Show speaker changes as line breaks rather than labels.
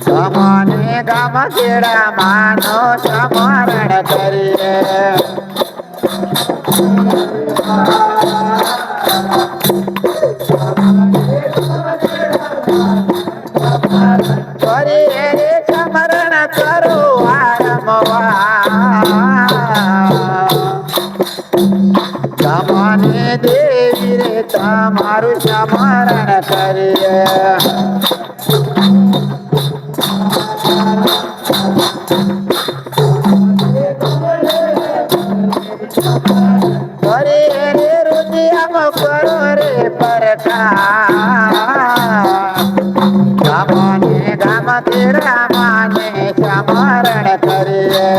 समाने गाम खेडा मानो समरण करिए करिए रे समरण करो समाने देवी रे तमारु समरण करिए करे रे रुदिया करो रे परकार गामाने गाम तेरा माने समरण करिए